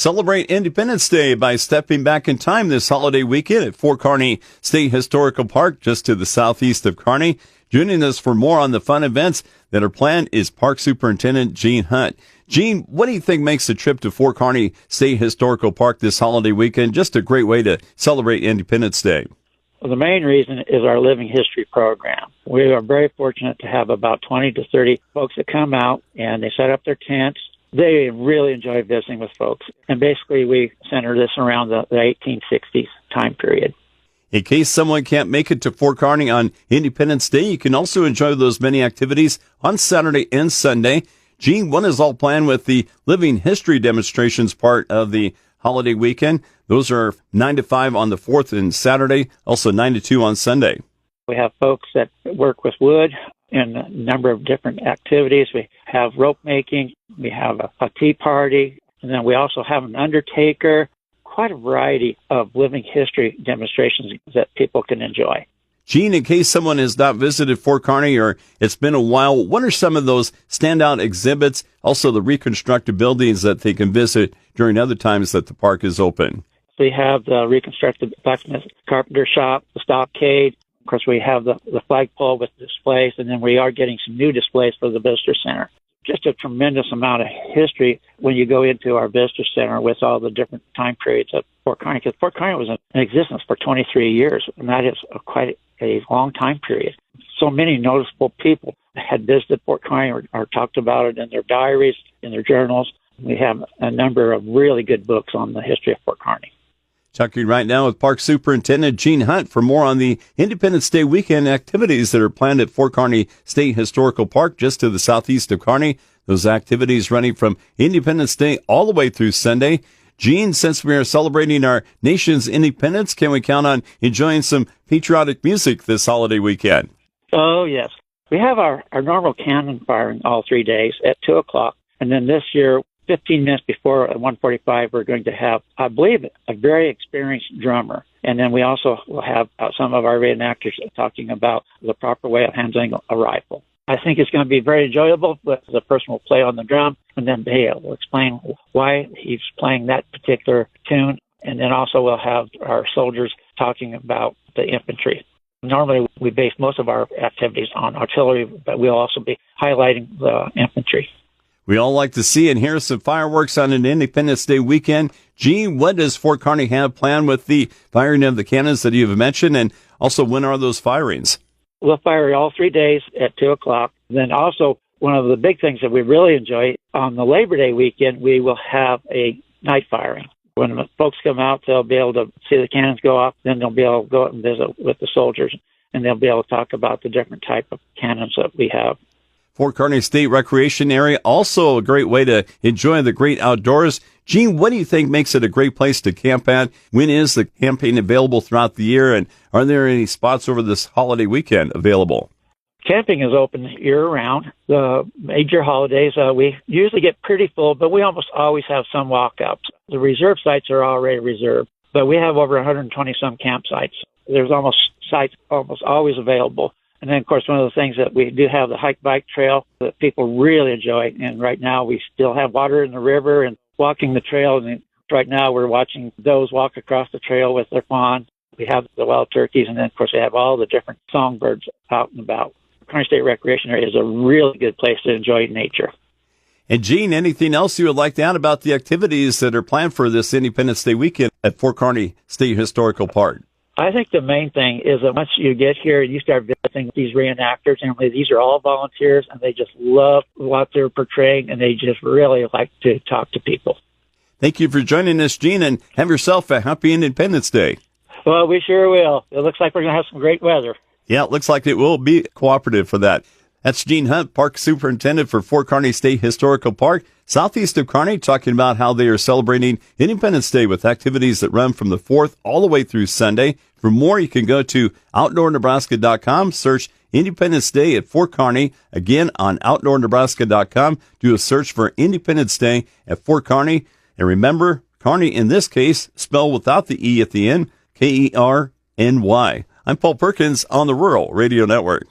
Celebrate Independence Day by stepping back in time this holiday weekend at Fort Kearny State Historical Park, just to the southeast of Kearny. Joining us for more on the fun events that are planned is Park Superintendent Gene Hunt. Gene, what do you think makes the trip to Fort Kearny State Historical Park this holiday weekend just a great way to celebrate Independence Day? Well, the main reason is our Living History program. We are very fortunate to have about 20 to 30 folks that come out and they set up their tents. They really enjoy visiting with folks. And basically, we center this around the 1860s time period. In case someone can't make it to Fort Kearny on Independence Day, you can also enjoy those many activities on Saturday and Sunday. Gene, what is all planned with the Living History demonstrations part of the holiday weekend? Those are 9 to 5 on the 4th and Saturday, also 9 to 2 on Sunday. We have folks that work with wood in a number of different activities. We have rope making, we have a tea party, and then we also have an undertaker, quite a variety of living history demonstrations that people can enjoy. Gene, in case someone has not visited Fort Kearny or it's been a while, what are some of those standout exhibits, also the reconstructed buildings that they can visit during other times that the park is open? We have the reconstructed blacksmith carpenter shop, the stockade. Of course, we have the flagpole with displays, and then we are getting some new displays for the visitor center. Just a tremendous amount of history when you go into our visitor center with all the different time periods of Fort Kearny, because Fort Kearny was in existence for 23 years, and that is quite a long time period. So many noticeable people had visited Fort Kearny or talked about it in their diaries, in their journals. We have a number of really good books on the history of Fort Kearny. Talking right now with Park Superintendent Gene Hunt for more on the Independence Day weekend activities that are planned at Fort Kearny State Historical Park, just to the southeast of Kearny. Those activities running from Independence Day all the way through Sunday. Gene, since we are celebrating our nation's independence, can we count on enjoying some patriotic music this holiday weekend? Oh, yes. We have our normal cannon firing all 3 days at 2 o'clock. And then this year, 15 minutes before at 1:45, we're going to have, I believe, a very experienced drummer. And then we also will have some of our reenactors talking about the proper way of handling a rifle. I think it's going to be very enjoyable, but the person will play on the drum, and then they will explain why he's playing that particular tune. And then also we'll have our soldiers talking about the infantry. Normally, we base most of our activities on artillery, but we'll also be highlighting the infantry. We all like to see and hear some fireworks on an Independence Day weekend. Gene, what does Fort Kearny have planned with the firing of the cannons that you've mentioned? And also, when are those firings? We'll fire all 3 days at 2 o'clock. Then also, one of the big things that we really enjoy, on the Labor Day weekend, we will have a night firing. When the folks come out, they'll be able to see the cannons go off. Then they'll be able to go out and visit with the soldiers, and they'll be able to talk about the different type of cannons that we have. Fort Kearny State Recreation Area, also a great way to enjoy the great outdoors. Gene, what do you think makes it a great place to camp at? When is the camping available throughout the year? And are there any spots over this holiday weekend available? Camping is open year-round. The major holidays, we usually get pretty full, but we almost always have some walk-ups. The reserve sites are already reserved, but we have over 120-some campsites. There's sites almost always available. And then, of course, one of the things that we do have the hike-bike trail that people really enjoy. And right now we still have water in the river and walking the trail. And right now we're watching those walk across the trail with their fawn. We have the wild turkeys. And then, of course, we have all the different songbirds out and about. Kearny State Recreation Area is a really good place to enjoy nature. And, Gene, anything else you would like to add about the activities that are planned for this Independence Day weekend at Fort Kearny State Historical Park? I think the main thing is that once you get here, you start visiting these reenactors, and these are all volunteers, and they just love what they're portraying, and they just really like to talk to people. Thank you for joining us, Gene, and have yourself a happy Independence Day. Well, we sure will. It looks like we're going to have some great weather. Yeah, it looks like it will be cooperative for that. That's Gene Hunt, Park Superintendent for Fort Kearny State Historical Park, southeast of Kearny, talking about how they are celebrating Independence Day with activities that run from the 4th all the way through Sunday. For more, you can go to OutdoorNebraska.com, search Independence Day at Fort Kearny. Again, on OutdoorNebraska.com, do a search for Independence Day at Fort Kearny. And remember, Kearny in this case, spelled without the E at the end, Kerny. I'm Paul Perkins on the Rural Radio Network.